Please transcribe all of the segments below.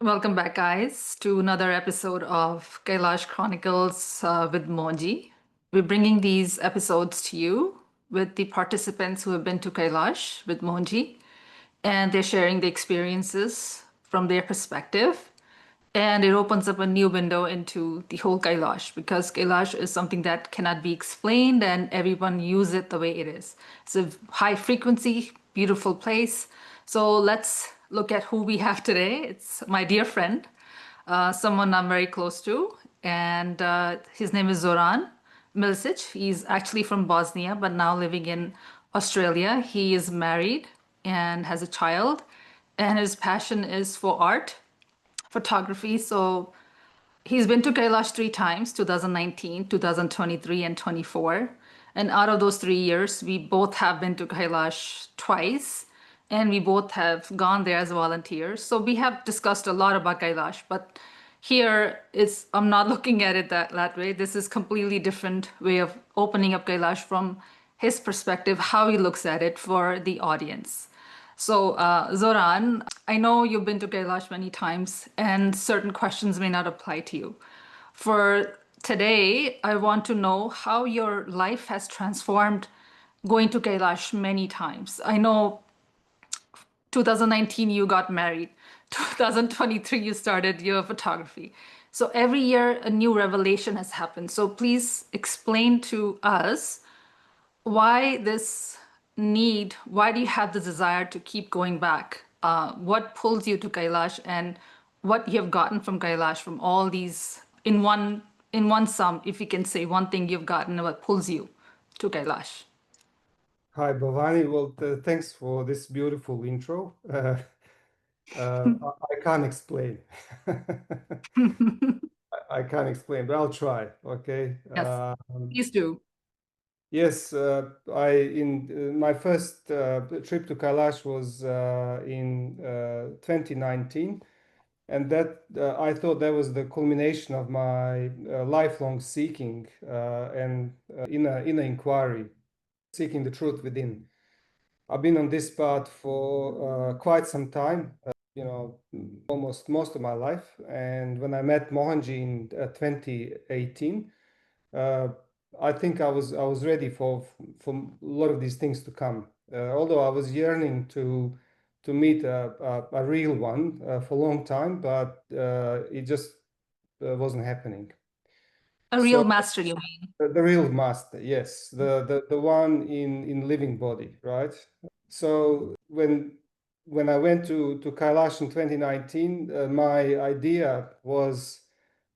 Welcome back, guys, to another episode of Kailash Chronicles with Mohanji. We're bringing these episodes to you with the participants who have been to Kailash with Mohanji, and they're sharing the experiences from their perspective. And it opens up a new window into the whole Kailash because Kailash is something that cannot be explained and everyone use it the way it is. It's a high frequency, beautiful place. So let's look at who we have today. It's my dear friend, someone I'm very close to, and his name is Zoran Milisic. He's actually from Bosnia, but now living in Australia. He is married and has a child, and his passion is for art photography. So he's been to Kailash three times, 2019, 2023, and 24. And out of those 3 years, we both have been to Kailash twice, and we both have gone there as volunteers. So we have discussed a lot about Kailash, but here it's I'm not looking at it that way. This is completely different way of opening up Kailash from his perspective, how he looks at it for the audience. So, Zoran, I know you've been to Kailash many times, and certain questions may not apply to you. For today, I want to know how your life has transformed going to Kailash many times. I know 2019 you got married, 2023 you started your photography. So every year a new revelation has happened. So please explain to us why this need, why do you have the desire to keep going back? What pulls you to Kailash and what you have gotten from Kailash from all these in one sum, if you can say one thing you've gotten, what pulls you to Kailash? Hi, Bhavani. Well, thanks for this beautiful intro. I can't explain. I can't explain, but I'll try. Okay. Yes, please do. Yes, I in my first trip to Kailash was in 2019, and that I thought that was the culmination of my lifelong seeking and inner inquiry, seeking the truth within. I've been on this path for quite some time, almost most of my life. And when I met Mohanji in 2018, uh, I think I was ready for a lot of these things to come. Although I was yearning to meet a real one for a long time, but it just wasn't happening. A real So master, you mean? the real master, yes, the one in living body, right? So when I went to Kailash in 2019, my idea was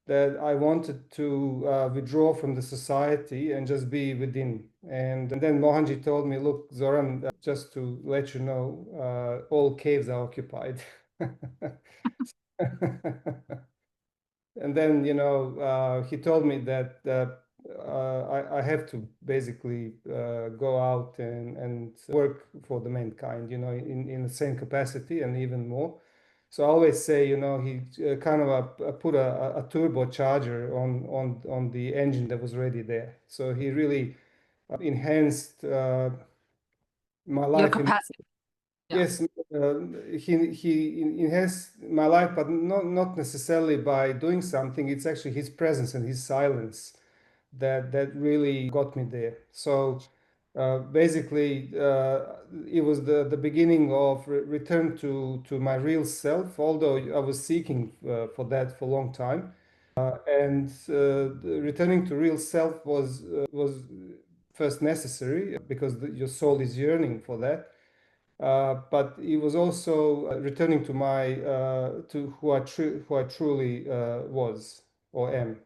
that I wanted to withdraw from the society and just be within. And then Mohanji told me, "Look, Zoran, just to let you know, all caves are occupied." And then, he told me that I have to basically go out and work for the mankind, in the same capacity and even more. So I always say, he kind of put a turbocharger on the engine that was already there. So he really enhanced my Your life. capacity. Yeah. Yes, he enhanced my life, but not necessarily by doing something. It's actually his presence and his silence that really got me there. So basically, it was the beginning of return to my real self. Although I was seeking for that for a long time, and returning to real self was first necessary because your soul is yearning for that, but it was also returning to my to who I truly was or am,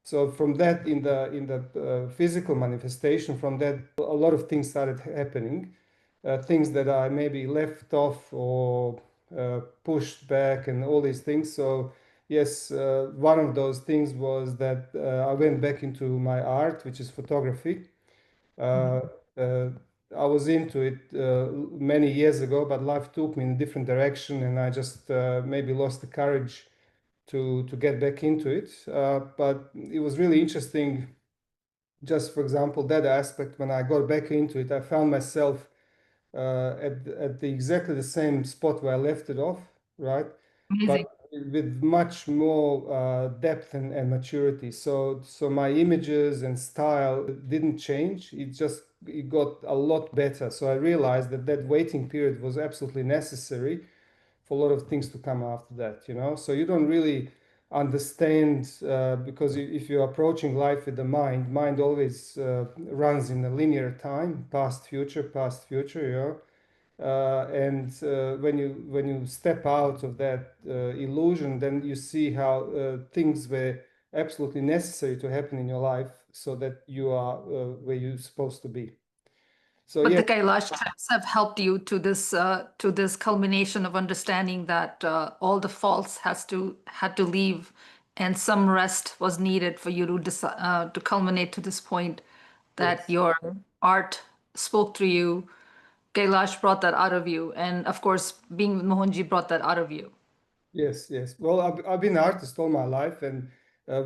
So from that, in the physical manifestation, from that, a lot of things started happening, things that I maybe left off or pushed back, and all these things. So yes, one of those things was that I went back into my art, which is photography. Uh, uh, I was into it many years ago, but life took me in a different direction, and I just maybe lost the courage to get back into it. But it was really interesting. Just for example, that aspect, when I got back into it, I found myself at the exactly the same spot where I left it off, right? Amazing. but with much more depth and maturity. So my images and style didn't change. It got a lot better. So I realized that that waiting period was absolutely necessary for a lot of things to come after that, you know. So you don't really understand because if you're approaching life with the mind always runs in a linear time, past, future, you know. And when you step out of that illusion, then you see how things were absolutely necessary to happen in your life so that you are where you're supposed to be. So But yeah, the Kailash trips have helped you to this culmination of understanding that all the faults had to leave, and some rest was needed for you to to culminate to this point that yes. your art spoke through you. Kailash brought that out of you, and of course, being with Mohanji brought that out of you. Yes, yes. Well, I've been an artist all my life, and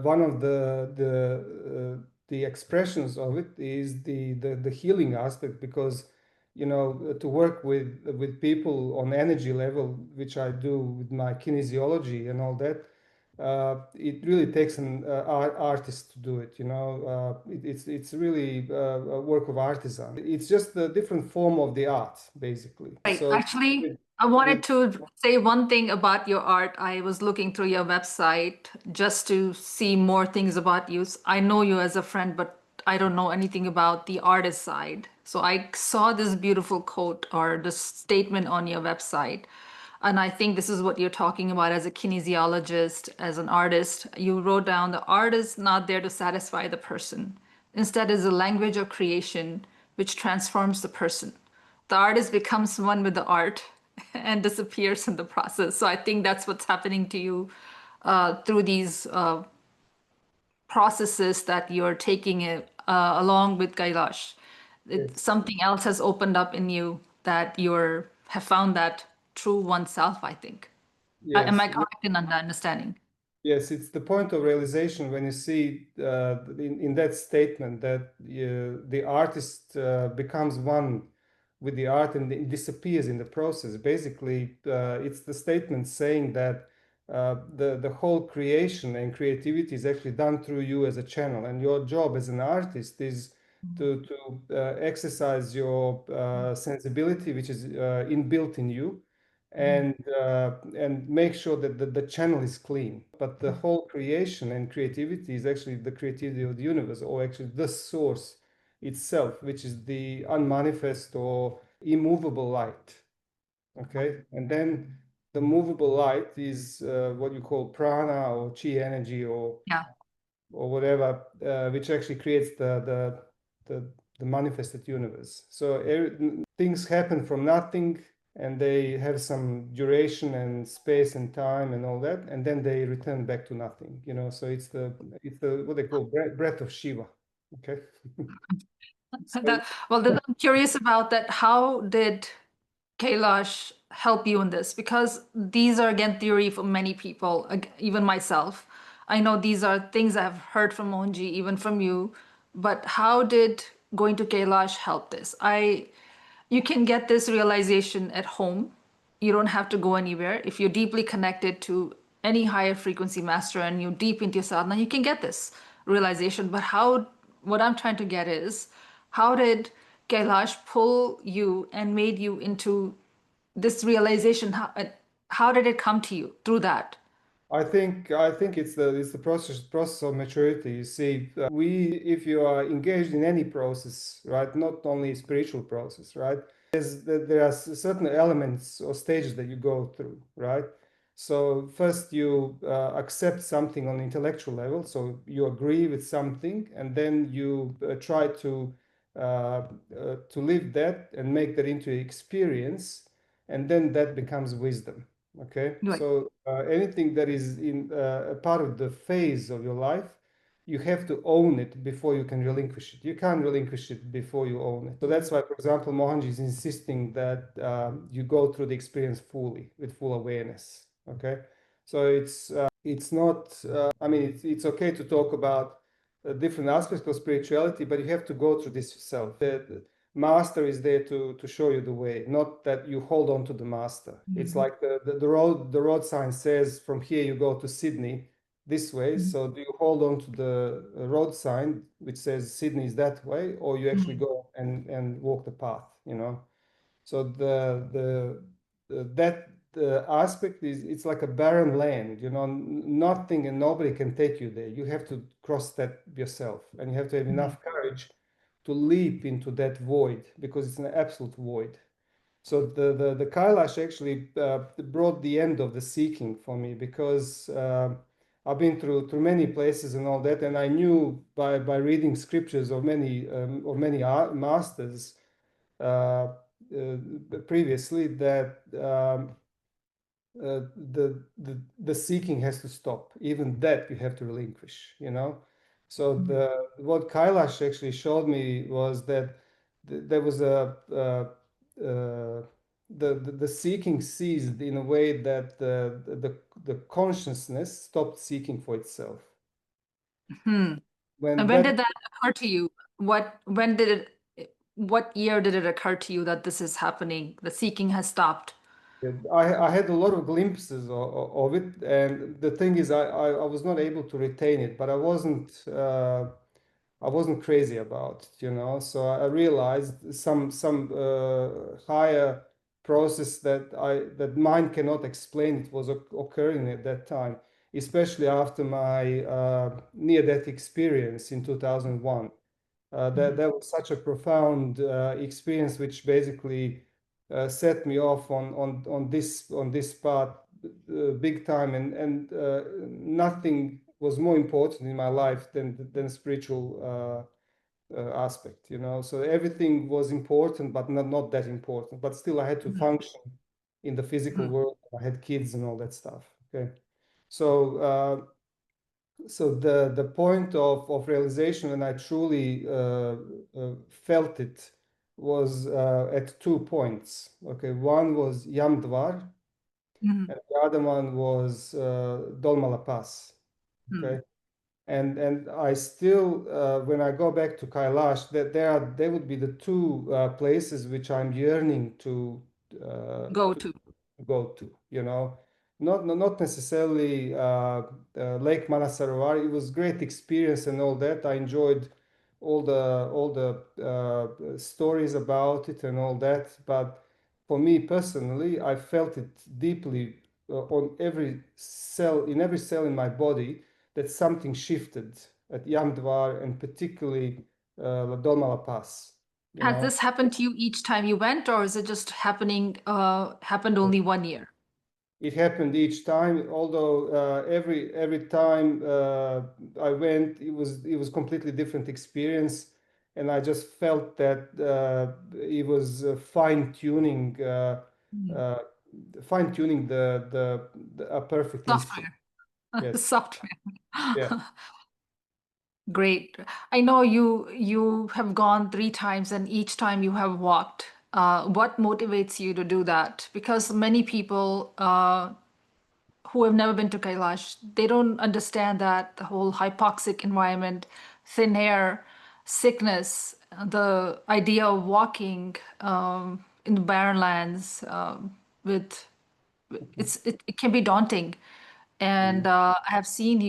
one of the expressions of it is the healing aspect because you know to work with people on energy level, which I do with my kinesiology and all that. It really takes an artist to do it. You know, it's really a work of artisan. It's just a different form of the art, basically. Right. So Actually, with, I wanted with to say one thing about your art. I was looking through your website just to see more things about you. I know you as a friend, but I don't know anything about the artist side. So I saw this beautiful quote or the statement on your website. And I think this is what you're talking about as a kinesiologist, as an artist. You wrote down the art is not there to satisfy the person. Instead, is a language of creation which transforms the person. The artist becomes one with the art and disappears in the process. So I think that's what's happening to you through these processes that you're taking it along with Kailash. yes, Something else has opened up in you that you're have found that true oneself, I think. Am yes. I correct in understanding? Yes, it's the point of realization when you see in that statement that the artist becomes one with the art and it disappears in the process. Basically, it's the statement saying that the whole creation and creativity is actually done through you as a channel, and your job as an artist is to exercise your sensibility, which is inbuilt in you and make sure that the channel is clean. But the whole creation and creativity is actually the creativity of the universe, or actually the source itself, which is the unmanifest or immovable light. Okay, and then the movable light is what you call prana or chi energy Yeah. or whatever, which actually creates the, the manifested universe. So things happen from nothing and they have some duration and space and time and all that, and then they return back to nothing. You know, so it's the what they call breath of Shiva. Okay. So Well, then I'm curious about that. How did Kailash help you in this? Because these are again theory for many people, even myself. I know these are things I've heard from Mohanji, even from you. But how did going to Kailash help this? You can get this realization at home. You don't have to go anywhere. If you're deeply connected to any higher frequency master and you're deep into your sadhana, you can get this realization. But what I'm trying to get is, how did Kailash pull you and made you into this realization? How did it come to you through that? I think it's the process of maturity. You see, if you are engaged in any process, right, not only spiritual process, right, there are certain elements or stages that you go through, right. So first you accept something on intellectual level, so you agree with something, and then you try to live that and make that into experience, and then that becomes wisdom. Okay, Right. so anything that is in a part of the phase of your life, you have to own it before you can relinquish it. You can't relinquish it before you own it. So that's why, for example, Mohanji is insisting that you go through the experience fully with full awareness. Okay, so it's not. I mean, it's okay to talk about different aspects of spirituality, but you have to go through this yourself. master is there to show you the way, not that you hold on to the master. It's like the road sign says from here you go to Sydney this way. Mhm. So do you hold on to the road sign which says Sydney is that way, or you actually Mhm. go and walk the path, you know? So that aspect is, it's like a barren land, you know, nothing and nobody can take you there. You have to cross that yourself, and you have to have Mhm. enough courage to leap into that void, because it's an absolute void. So the Kailash actually brought the end of the seeking for me, because I've been through many places and all that, and I knew by reading scriptures of many masters uh, previously that the seeking has to stop. Even that you have to relinquish, you know. So Mhm. what Kailash actually showed me was that there was the seeking ceased in a way that the consciousness stopped seeking for itself. Hmm. When And when that did that occur to you? When did what year did it occur to you that this is happening? The seeking has stopped. I had a lot of glimpses of it, and the thing is, I was not able to retain it, but I wasn't crazy about it, you know. So I realized some higher process that mind cannot explain. It was occurring at that time, especially after my near-death experience in 2001. That Mhm. that was such a profound experience, which basically set me off on this path big time, and nothing was more important in my life than spiritual aspect, you know. So everything was important, but not that important. But still, I had to Mhm. function in the physical Mhm. world. I had kids and all that stuff. Okay, so. So the point of realization, when I truly felt it, was at 2 points. Okay, one was Yamdvar, Mhm. and the other one was Dolmala Pass. Mhm. Okay, and I still, when I go back to Kailash, that they would be the two places which I'm yearning Go to to. go to, you know. Not necessarily Lake Manasarovar. It was great experience and all that. I enjoyed all the stories about it and all that. But for me personally, I felt it deeply on every cell, in my body, that something shifted at Yamdvar, and particularly La Dolmala Pass, you Has know. this happened to you each time you went, or is it just happened only 1 year? It happened each time, although every time I went, it was completely different experience, and I just felt that it was Mhm. uh, fine tuning a perfect instrument. Software. Yes, Software. yeah. Great. I know you have gone 3 times and each time you have walked. What motivates you to do that? Because many people who have never been to Kailash, they don't understand that the whole hypoxic environment, thin air, sickness, the idea of walking in the barren lands with it can be daunting. And I have seen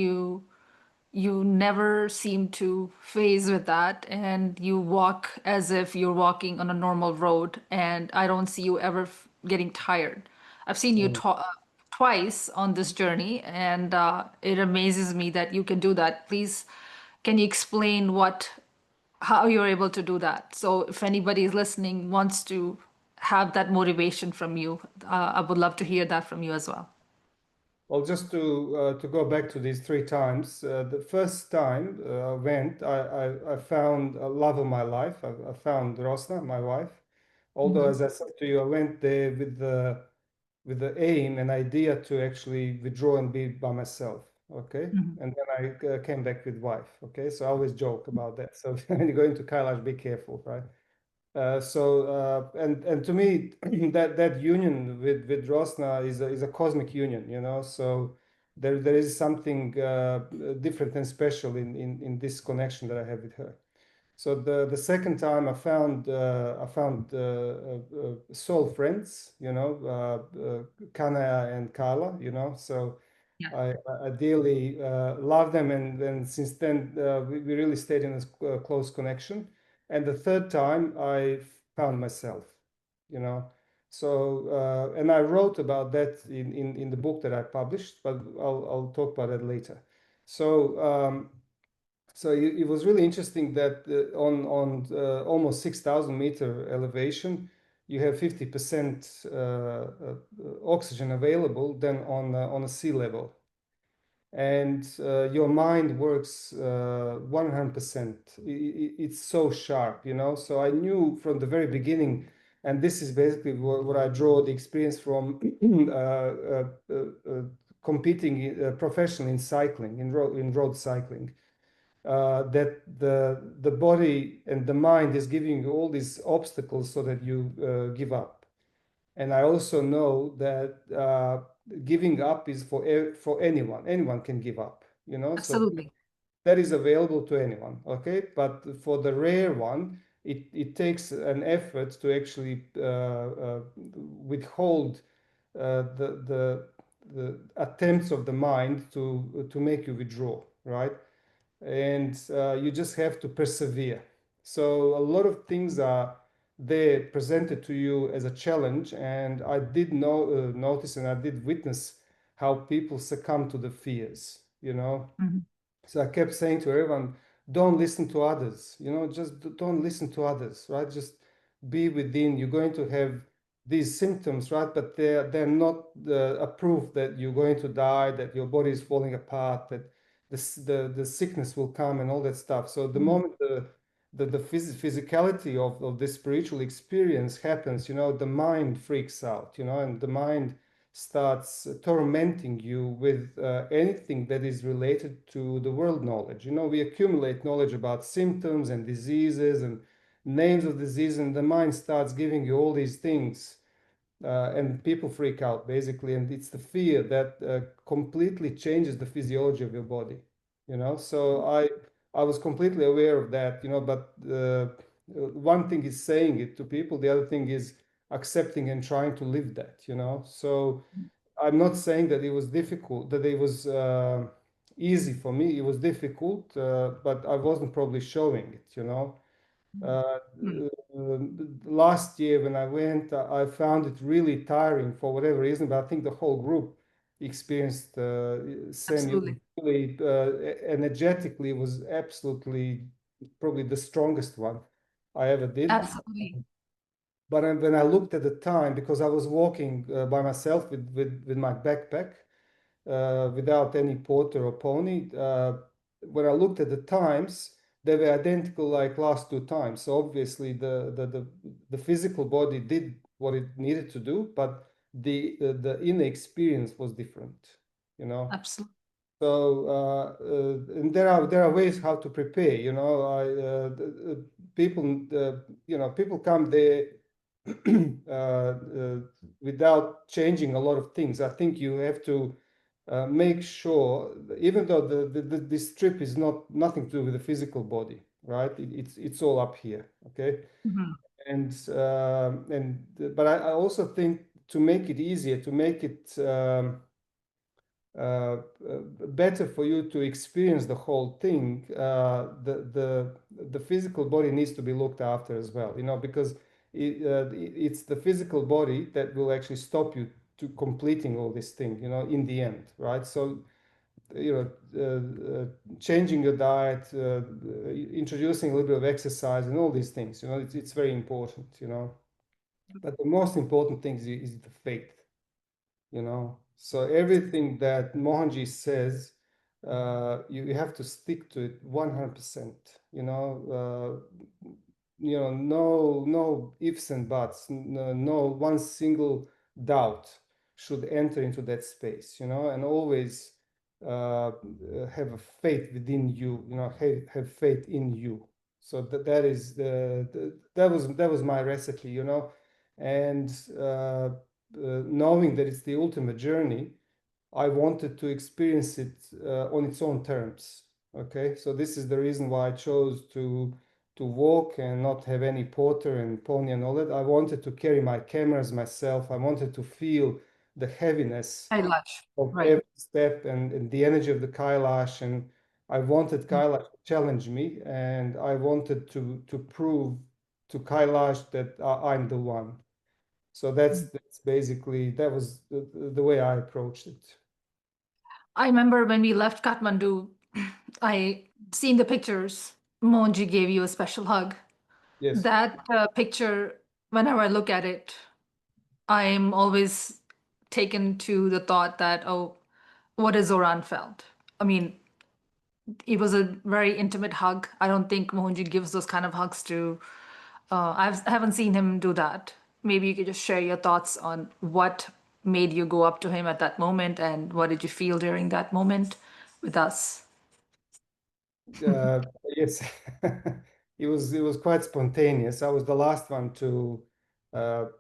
you never seem to phase with that, and you walk as if you're walking on a normal road, and I don't see you ever getting tired. I've seen you Mm. twice on this journey, and it amazes me that you can do that. Please, can you explain how you're able to do that? So if anybody is listening wants to have that motivation from you, I would love to hear that from you as well. Well, just to go back to these 3 times, the first time I went, I found a love of my life. I found Rosna, my wife. Although, Mhm. as I said to you, I went there with the aim and idea to actually withdraw and be by myself. Okay, Mhm. and then I came back with wife. Okay, so I always joke about that. So when you go into Kailash, be careful, right? And to me, that union with Rosna is a cosmic union, you know. So there is something different and special in this connection that I have with her. So the second time I found soul friends, Kana and Kala, So Yeah. I dearly love them, and since then we really stayed in a close connection. And the third time I found myself, you know. So and I wrote about that in the book that I published, but I'll talk about it later. So. So it was really interesting that on almost 6,000-meter elevation, you have 50% oxygen available than on a sea level, and your mind works 100%. It's so sharp, So I knew from the very beginning, and this is basically what I draw the experience from competing professionally in cycling, in road cycling, that the body and the mind is giving you all these obstacles so that you give up. And I also know that giving up is for anyone. Anyone can give up, So Absolutely. that is available to anyone. Okay, but for the rare one, it takes an effort to actually withhold the attempts of the mind to make you withdraw, right? And you just have to persevere. So a lot of things are there presented to you as a challenge, and I did notice and I did witness how people succumb to the fears. Mhm. So I kept saying to everyone, don't listen to others, just don't listen to others, right? Just be within. You're going to have these symptoms, right? But they're not a proof that you're going to die, that your body is falling apart, that the sickness will come and all that stuff. So the Mhm. moment the physicality of this spiritual experience happens, the mind freaks out, and the mind starts tormenting you with anything that is related to the world knowledge. We accumulate knowledge about symptoms and diseases and names of disease, and the mind starts giving you all these things, and people freak out basically. And it's the fear that completely changes the physiology of your body. So I was completely aware of that. But one thing is saying it to people, the other thing is accepting and trying to live that. So I'm not saying that it was difficult, that it was easy for me. It was difficult, but I wasn't probably showing it. Uh, Mhm. Last year when I went, I found it really tiring for whatever reason, but I think the whole group experienced same. It was Absolutely. really energetically was absolutely probably the strongest one I ever did. Absolutely. But when I looked at the time, because I was walking by myself with my backpack, without any porter or pony, when I looked at the times, they were identical like last two times. So obviously the physical body did what it needed to do, but the inner experience was different, you know. Absolutely. So and there are ways how to prepare. People people come there without changing a lot of things. I think you have to make sure, even though this trip is nothing to do with the physical body, right? It's all up here, okay? Mhm. But I also think to make it easier, to make it uh, better for you to experience the whole thing, the physical body needs to be looked after as well, because it's the physical body that will actually stop you to completing all this thing, in the end, right? So, changing your diet, introducing a little bit of exercise and all these things, it's very important, But the most important thing is the faith. So everything that Mohanji says, you have to stick to it 100%. No ifs and buts, no one single doubt should enter into that space, and always have a faith within you, have faith in you. So that is that was my recipe, and knowing that it's the ultimate journey, I wanted to experience it on its own terms. Okay, so this is the reason why I chose to walk and not have any porter and pony and all that. I wanted to carry my cameras myself. I wanted to feel the heaviness Kailash. of Right. every step and the energy of the Kailash. And I wanted Mm. Kailash to challenge me, and I wanted to prove to Kailash that I'm the one. So Mm. that's basically that was the way I approached it. I remember when we left Kathmandu, I seen the pictures. Mohanji gave you a special hug. Yes. That picture, whenever I look at it, I'm always taken to the thought that, oh, what has Zoran felt? I mean, it was a very intimate hug. I don't think Mohanji gives those kind of hugs to. I haven't seen him do that. Maybe you could just share your thoughts on what made you go up to him at that moment and what did you feel during that moment with us? Uh, yes, it was quite spontaneous. I was the last one to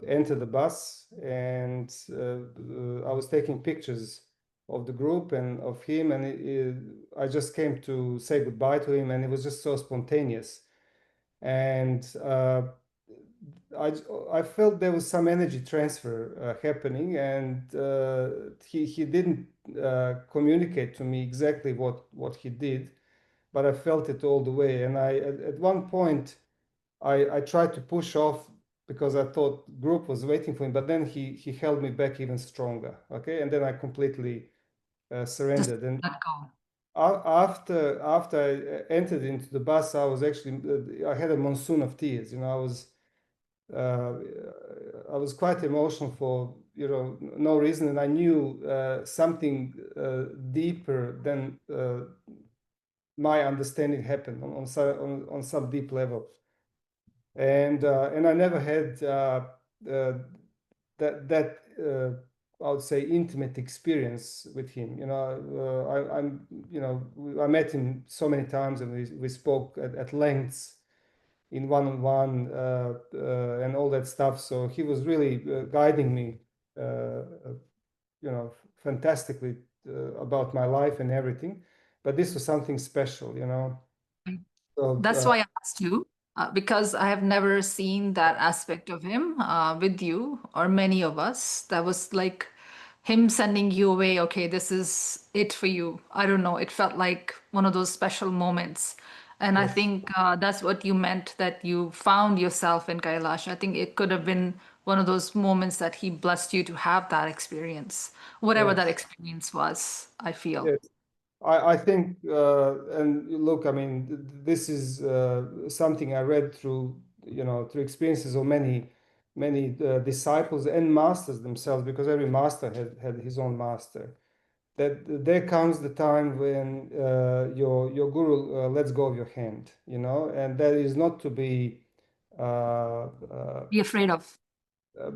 enter the bus, and I was taking pictures of the group and of him, and I just came to say goodbye to him, and it was just so spontaneous. And I I felt there was some energy transfer happening, and he didn't communicate to me exactly what he did, but I felt it all the way. And at one point, I tried to push off because I thought group was waiting for him, but then he held me back even stronger. Okay, and then I completely Just surrendered. And let go. after I entered into the bus, I was actually I had a monsoon of tears. Uh, I was quite emotional for no reason, and I knew something deeper than my understanding happened on some deep level, and I never had I would say intimate experience with him. I met him so many times, and we spoke at lengths in one-on-one and all that stuff. So he was really guiding me, fantastically about my life and everything. But this was something special. So That's why I asked you, because I have never seen that aspect of him with you or many of us. That was like him sending you away. Okay, this is it for you. I don't know. It felt like one of those special moments. And I yes, think that's what you meant, that you found yourself in Kailash. I think it could have been one of those moments that he blessed you to have that experience, whatever that yes, experience was, I feel. yes. I think, and look, I mean, this is something I read through experiences of many disciples and masters themselves, because every master had his own master. That there comes the time when your guru lets go of your hand, and that is not to Be afraid of.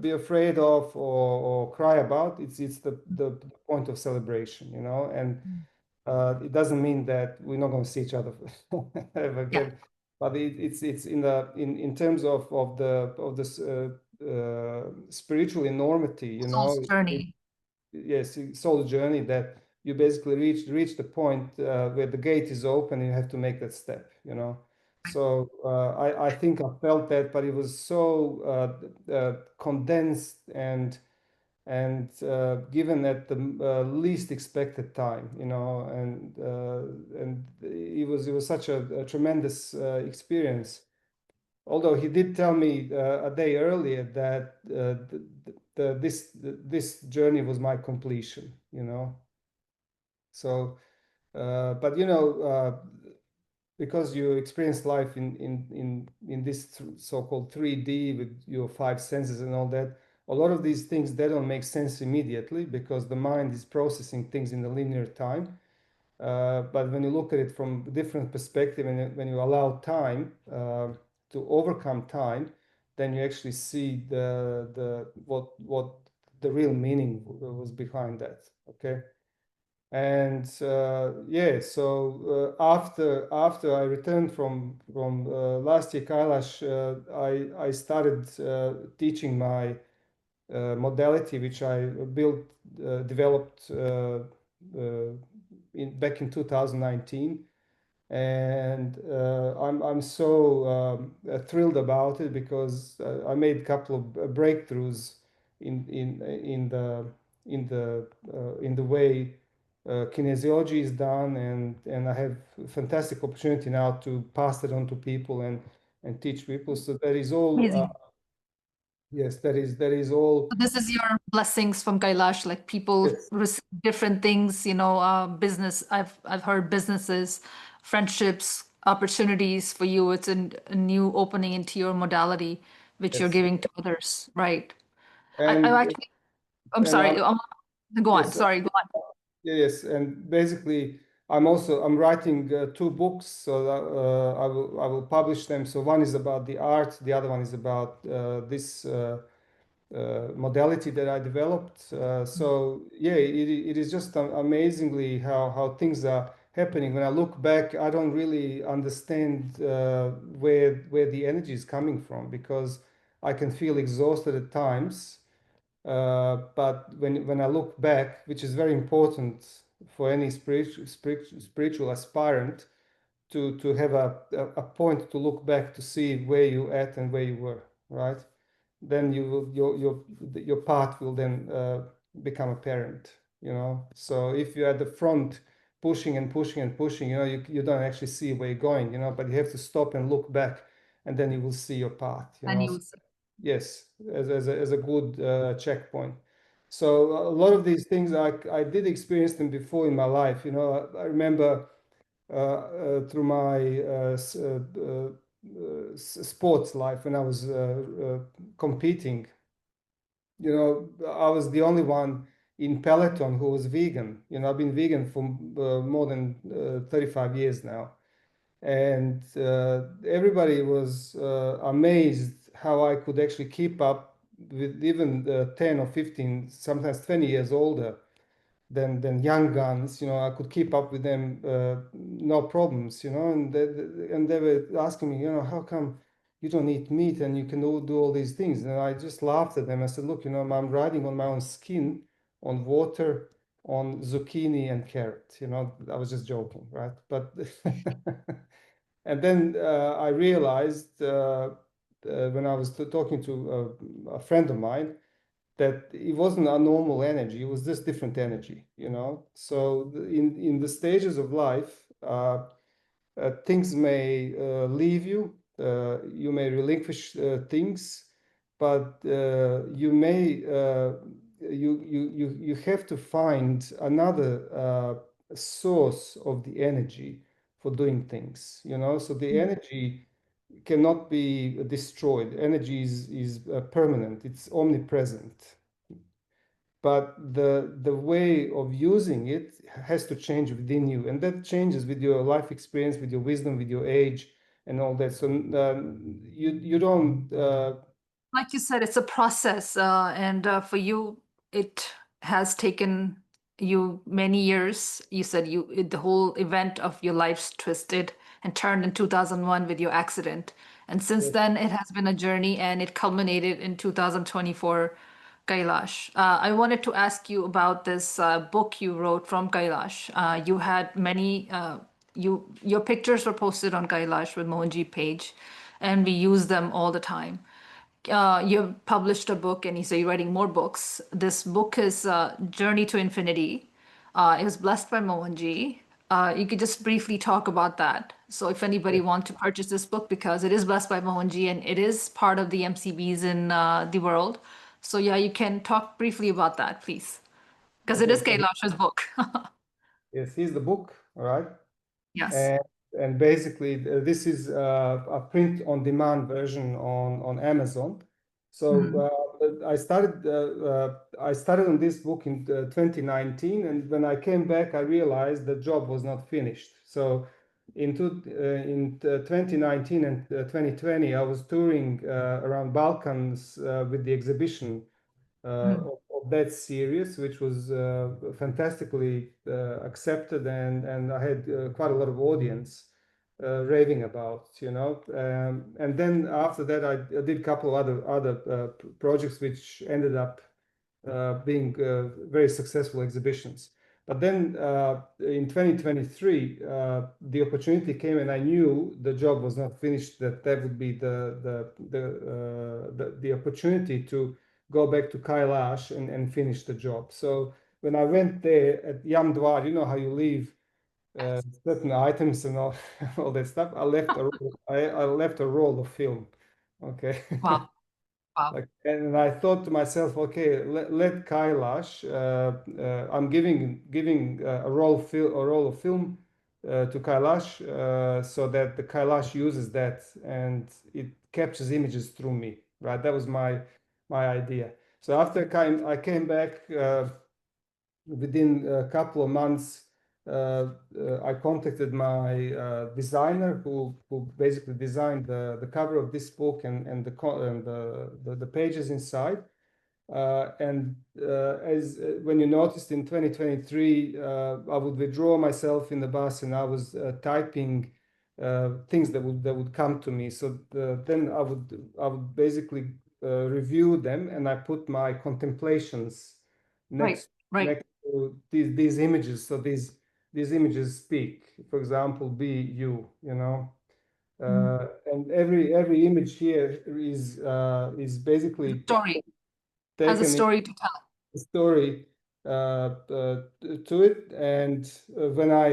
be afraid of or cry about. It's the point of celebration, and it doesn't mean that we're not going to see each other ever Yeah. again, but it's in terms of the spiritual enormity, Soul's journey. yes, soul journey, that you basically reach the point where the gate is open and you have to make that step. So I think I felt that, but it was so condensed and given at the least expected time, and it was such a tremendous experience. Although he did tell me a day earlier that this journey was my completion. So, but because you experience life in this so-called 3D with your five senses and all that, a lot of these things, they don't make sense immediately because the mind is processing things in a linear time. But when you look at it from a different perspective, and when you allow time to overcome time, then you actually see what the real meaning was behind that. Okay. And yeah, so after I returned from last year Kailash, I started teaching my modality, which I developed back in 2019. And I'm so thrilled about it because I made a couple of breakthroughs in the way kinesiology is done, and I have fantastic opportunity now to pass it on to people and teach people. So that is all. Amazing. Yes, that is all. So this is your blessings from Kailash, like people Yes, receive different things, business. I've heard businesses, friendships, opportunities for you. It's a new opening into your modality, which you're yes, giving to others, right? I and actually, I'm and sorry. Go on. yes. Sorry, go on. Yes, and basically, I'm writing two books, so that, I will publish them. So one is about the art, the other one is about this modality that I developed. So yeah, it is just amazingly how things are happening. When I look back, I don't really understand where the energy is coming from because I can feel exhausted at times. But when I look back, which is very important for any spiritual aspirant, to have a point to look back to see where you at and where you were, right? Then your path will then become apparent, you know. So if you're at the front pushing and pushing and pushing, you don't actually see where you're going, but you have to stop and look back, and then you will see your path, And So you see. yes, as a good checkpoint. So a lot of these things I did experience them before in my life. I remember through my sports life when I was competing. I was the only one in peloton who was vegan. I've been vegan for more than 35 years now, and everybody was amazed how I could actually keep up with even 10 or 15, sometimes 20 years older than young guns. I could keep up with them, no problems. And they were asking me, how come you don't eat meat and you can do all these things? And I just laughed at them. I said, look, I'm riding on my own skin, on water, on zucchini and carrot. I was just joking, right? But and then I realized when I was talking to a friend of mine that it wasn't a normal energy; it was just different energy. So in the stages of life, things may leave you. You may relinquish things, but you have to find another source of the energy for doing things. So the energy cannot be destroyed. Energy is permanent. It's omnipresent, but the way of using it has to change within you, and that changes with your life experience, with your wisdom, with your age, and all that. So you don't Like you said, it's a process, and for you, it has taken you many years. You said the whole event of your life's twisted and turned in 2001 with your accident, and since then it has been a journey, and it culminated in 2024, Kailash. I wanted to ask you about this book you wrote from Kailash. You had many. Your pictures were posted on Kailash with Mohanji page, and we use them all the time. You published a book and you say you're writing more books. This book is Journey to Infinity. It was blessed by Mohanji. You could just briefly talk about that. So if anybody wants to purchase this book, because it is blessed by Mohanji and it is part of the MCBs in the world. So yeah, you can talk briefly about that, please. Because it okay. is So Kailash's book. yes, here's the book. All right. Yes. And basically this is a print on demand version on Amazon. Mhm. So I started on this book in 2019, and when I came back, I realized the job was not finished. So in 2019 and 2020, I was touring around Balkans with the exhibition Mhm. of that series, which was fantastically accepted, and I had quite a lot of audience raving about, and then after that, I did a couple of other projects which ended up being very successful exhibitions. But then in 2023, the opportunity came, and I knew the job was not finished. That would be the opportunity to go back to Kailash and finish the job. So when I went there at Yamdwar, you know how you leave Yes. certain items and all, all that stuff. I left a roll of film. Okay. Wow. Wow. Like, and I thought to myself, okay, let Kailash. I'm giving a roll of film to Kailash so that the Kailash uses that and it captures images through me. Right, that was my idea. So after I came back within a couple of months. I contacted my designer who basically designed the cover of this book and the pages inside. And as when you noticed in 2023, I would withdraw myself in the bus and I was typing things that would come to me. So then I would basically review them and I put my contemplations Right. next Right. next to these images. So these images speak. For example, be you. You know. Mm. And every image here is The basically story has a taken story to tell. story to it. And when I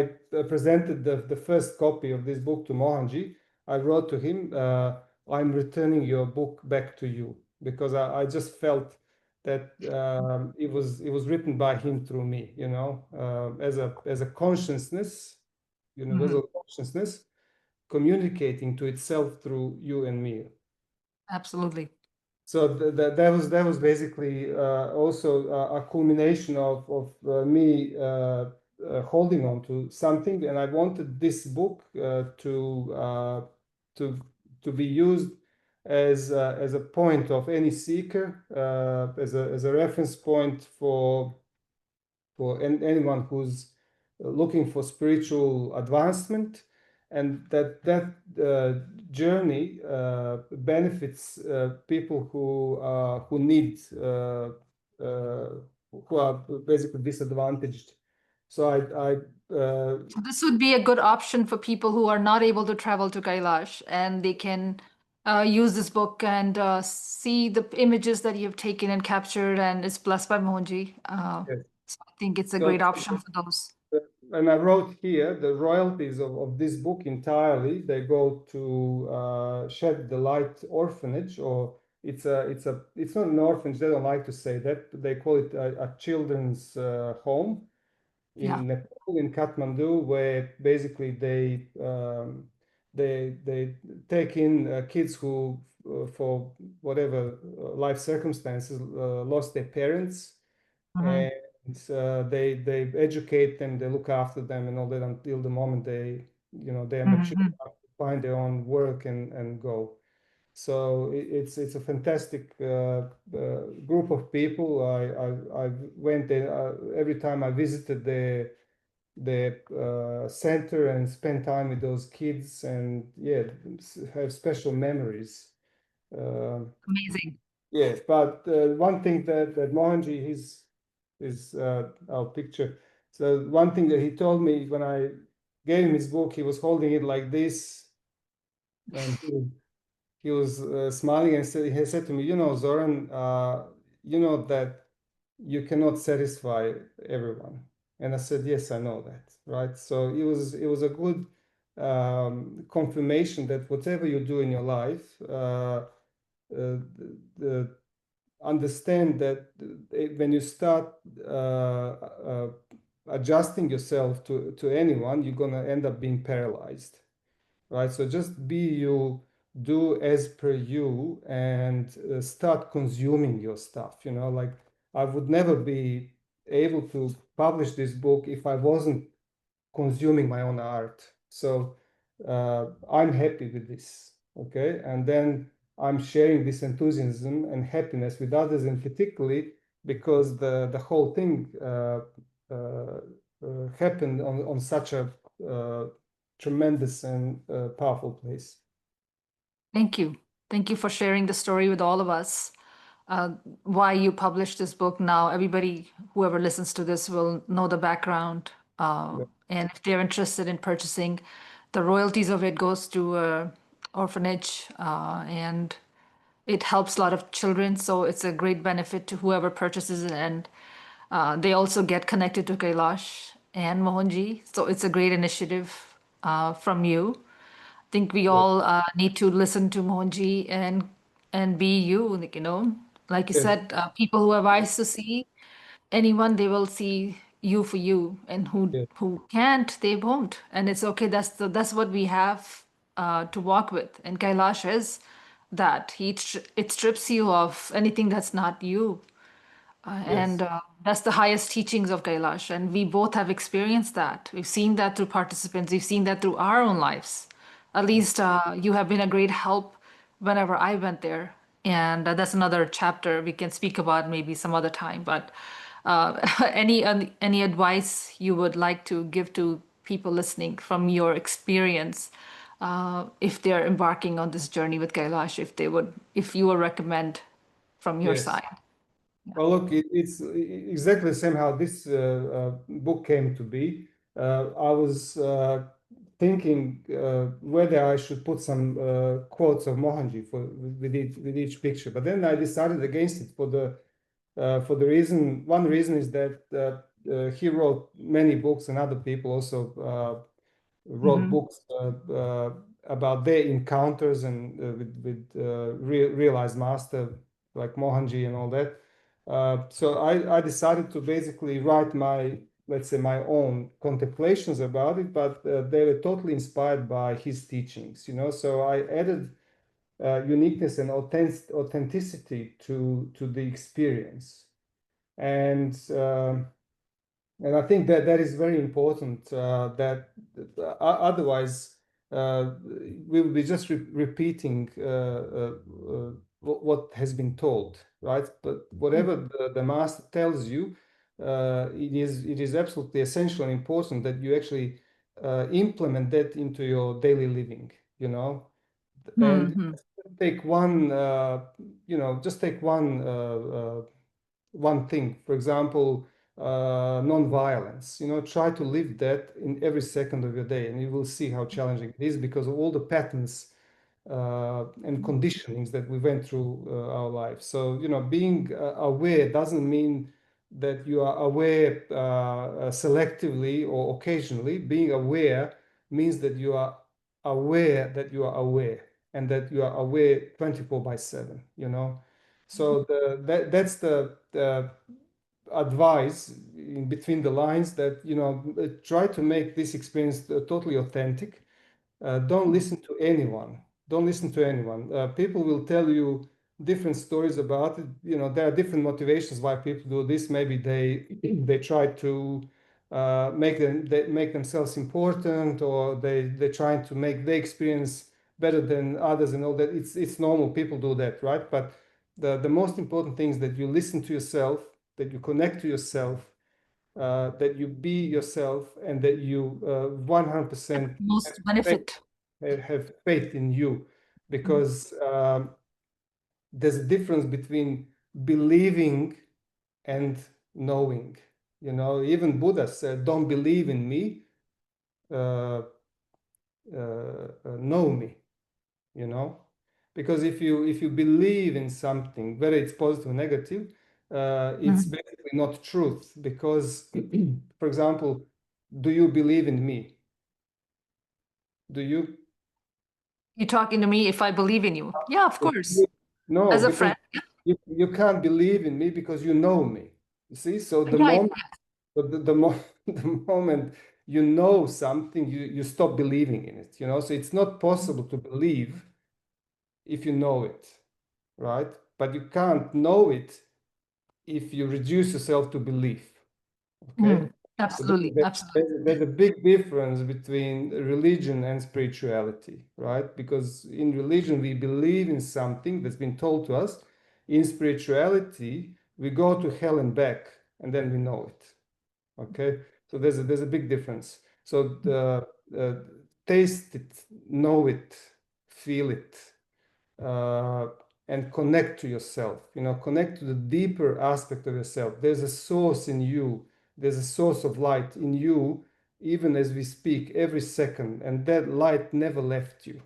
presented the first copy of this book to Mohanji, I wrote to him, I'm returning your book back to you because I just felt that it was written by him through me, you know, as a consciousness, Mhm. universal consciousness, communicating to itself through you and me. Absolutely. So that was basically also a culmination of me holding on to something, and I wanted this book to to be used as a point of any seeker, as a reference point for anyone who's looking for spiritual advancement, and that journey benefits people who need uh, who are basically disadvantaged. So So this would be a good option for people who are not able to travel to Kailash, and they can use this book and see the images that you've taken and captured, and it's blessed by Mohanji. yes. So I think it's a So great option for those. and I wrote here the royalties of this book entirely. They go to Shed the Light Orphanage, or it's not an orphanage. They don't like to say that. They call it a children's home Yeah. in Nepal, in Kathmandu, where basically they take in kids who, for whatever life circumstances, lost their parents, Mhm. and they educate them, they look after them, and all that until the moment they are mature Mhm. enough to find their own work and go. So it's a fantastic group of people. I went there every time I visited the center and spent time with those kids, and yeah, have special memories. Uh, Amazing. yes, but one thing that Mohanji his our picture. So one thing that he told me when I gave him his book, he was holding it like this, and he was smiling and he said to me, you know, Zoran, you know that you cannot satisfy everyone. And I said, yes, I know that, right? So it was a good confirmation that whatever you do in your life, the understand that when you start adjusting yourself to anyone, you're gonna end up being paralyzed, right? So just be you, do as per you, and start consuming your stuff. You know, like I would never be able to publish this book if I wasn't consuming my own art. So I'm happy with this, okay? And then I'm sharing this enthusiasm and happiness with others, and particularly because the whole thing happened on such a tremendous and powerful place. Thank you. Thank you for sharing the story with all of us. uh, why you published this book now. Everybody, whoever listens to this, will know the background. Yeah. And if they're interested in purchasing, the royalties of it goes to a orphanage, and it helps a lot of children. So it's a great benefit to whoever purchases it, and they also get connected to Kailash and Mohanji. So it's a great initiative from you. Think we Yeah. all need to listen to Mohanji and be you, like you Yes. said, people who have eyes to see anyone, they will see you for you, and Yes. who can't, they won't, and it's okay. That's what we have to walk with, and Kailash is that it strips you of anything that's not you. And Yes. that's the highest teachings of Kailash. And we both have experienced that. We've seen that through participants. We've seen that through our own lives. At least you have been a great help whenever I went there. And that's another chapter we can speak about maybe some other time. But any advice you would like to give to people listening from your experience, if they're embarking on this journey with Kailash, if you would recommend from your Yes. side? Well, look, it's exactly the same how this book came to be. I was thinking whether I should put some quotes of Mohanji with each picture, but then I decided against it for the reason. One reason is that he wrote many books, and other people also wrote Mm-hmm. books about their encounters and with realized master like Mohanji and all that. So I decided to basically write my, let's say, my own contemplations about it, but they were totally inspired by his teachings, you know. So I added uniqueness and authenticity to the experience, and I think that that is very important. That otherwise we will be just repeating what has been told, right? But whatever the master tells you, it is absolutely essential and important that you actually implement that into your daily living. You know, and Mm-hmm. take one, just take one thing. For example, non-violence. You know, try to live that in every second of your day, and you will see how challenging it is because of all the patterns and conditionings that we went through our lives. So, you know, being aware doesn't mean that you are aware selectively or occasionally. Being aware means that you are aware that you are aware and that you are aware 24 by 7, you know. So that's the advice in between the lines that, you know, try to make this experience totally authentic. Don't listen to anyone. Don't listen to anyone. People will tell you different stories about it. You know, there are different motivations why people do this. Maybe they try to make themselves important, or they're trying to make their experience better than others and all that. It's normal. People do that, right? But the most important thing is that you listen to yourself, that you connect to yourself, that you be yourself, and that you 100% Most benefit. have faith in you, because there's a difference between believing and knowing. You know, even Buddha said, "Don't believe in me, uh, know me." You know, because if you believe in something, whether it's positive or negative, it's Mhm. basically not truth. Because, for example, do you believe in me? Do you? You're talking to me if I believe in you. Yeah, of course. No, As a because friend. you can't believe in me because you know me. You see, so the Yeah, moment the moment you know something, you stop believing in it. You know, so it's not possible to believe if you know it, right? But you can't know it if you reduce yourself to belief. Okay, mm, so absolutely, absolutely. there's a big difference between religion and spirituality, right? Because in religion we believe in something that's been told to us. In spirituality we go to hell and back, and then we know it. Okay, so there's a big difference. So the taste it, know it, feel it. Uh, and connect to yourself, connect to the deeper aspect of yourself. There's a source in you, there's a source of light in you, even as we speak, every second, and that light never left you.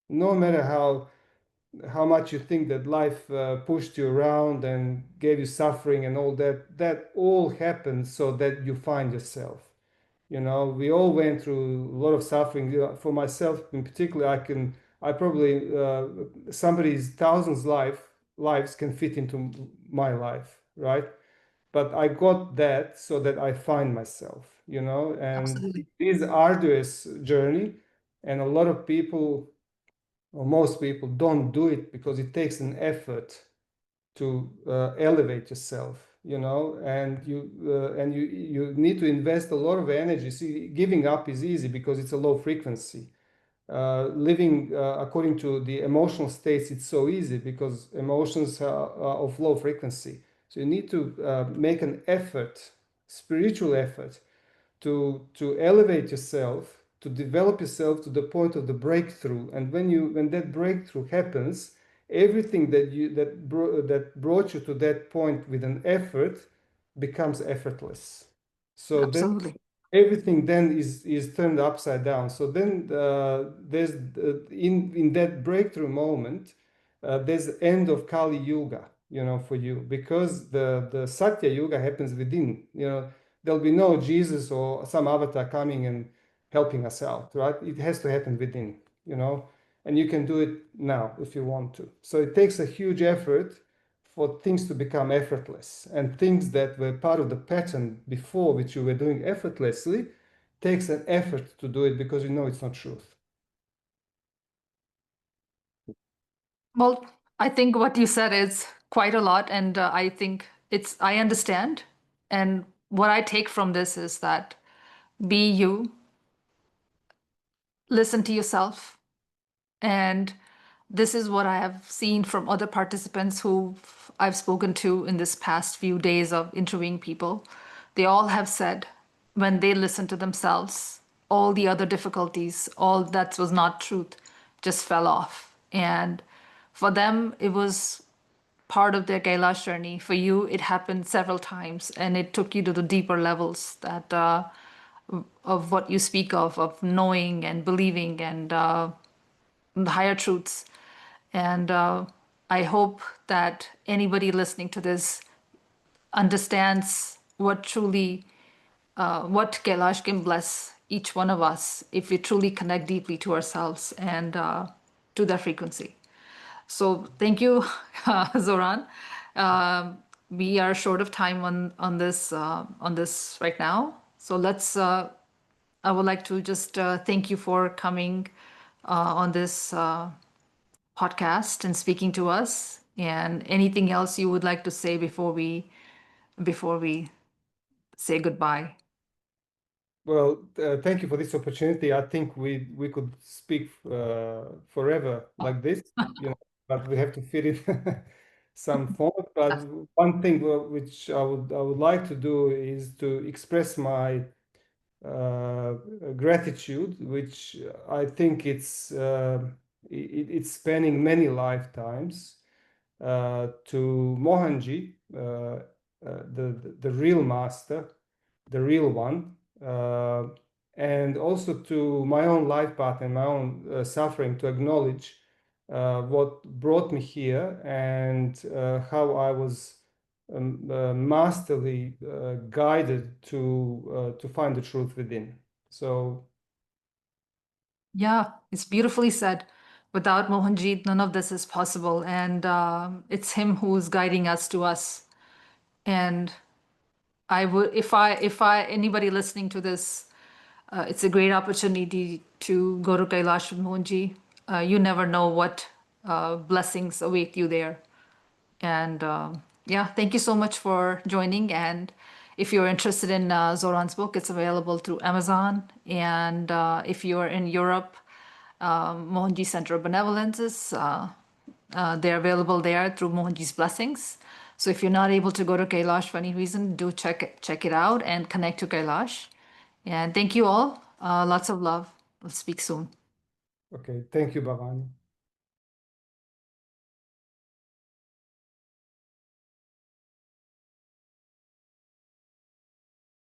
No matter how much you think that life pushed you around and gave you suffering and all that, that all happened so that you find yourself. We all went through a lot of suffering. For myself in particular, I probably somebody's thousands lives can fit into my life, right? But I got that so that I find myself, and it Absolutely. is arduous journey, and a lot of people, or most people, don't do it because it takes an effort to elevate yourself, and you need to invest a lot of energy. See, giving up is easy because it's a low frequency. Living according to the emotional states, it's so easy because emotions are of low frequency. So you need to make an effort, spiritual effort, to elevate yourself, to develop yourself to the point of the breakthrough. And when that breakthrough happens, everything that brought you to that point with an effort becomes effortless. So then Absolutely. everything then is turned upside down. So then there's in that breakthrough moment, there's the end of Kali Yuga, for you, because the Satya Yuga happens within. There'll be no Jesus or some avatar coming and helping us out, right? It has to happen within, and you can do it now if you want to. So it takes a huge effort for things to become effortless, and things that were part of the pattern before, which you were doing effortlessly, takes an effort to do it because it's not truth. Well, I think what you said is quite a lot, and I think I understand. And what I take from this is that be you, listen to yourself. And this is what I have seen from other participants who I've spoken to in this past few days of interviewing people. They all have said when they listen to themselves, all the other difficulties, all that was not truth, just fell off. And for them, it was part of their Kailash journey. For you, it happened several times, and it took you to the deeper levels that of what you speak of knowing and believing and the higher truths. And I hope that anybody listening to this understands what Kailash can bless each one of us if we truly connect deeply to ourselves and to that frequency. So thank you, Zoran. We are short of time on this right now. So I would like to just thank you for coming on this podcast and speaking to us. And anything else you would like to say before we say goodbye? Well, thank you for this opportunity. I think we could speak forever like this, but we have to fit in some format. But one thing which I would like to do is to express my uh, gratitude, which I think it's spanning many lifetimes, to Mohanji, the real master, the real one, uh, and also to my own life path and my own suffering, to acknowledge what brought me here, and how I was masterly guided to find the truth within. So Yeah, it's beautifully said. Without Mohanjit, none of this is possible, and it's him who's guiding us to us. And I would, if I, anybody listening to this, it's a great opportunity to go to Kailash with Mohanji. You never know what blessings await you there. And yeah, thank you so much for joining. And if you're interested in Zoran's book, it's available through Amazon. And if you're in Europe, Mohanji Center of Benevolence they're available there through Mohanji's Blessings. So if you're not able to go to Kailash for any reason, do check it out and connect to Kailash. And thank you all. Lots of love. We'll speak soon. okay, thank you, Bhavani.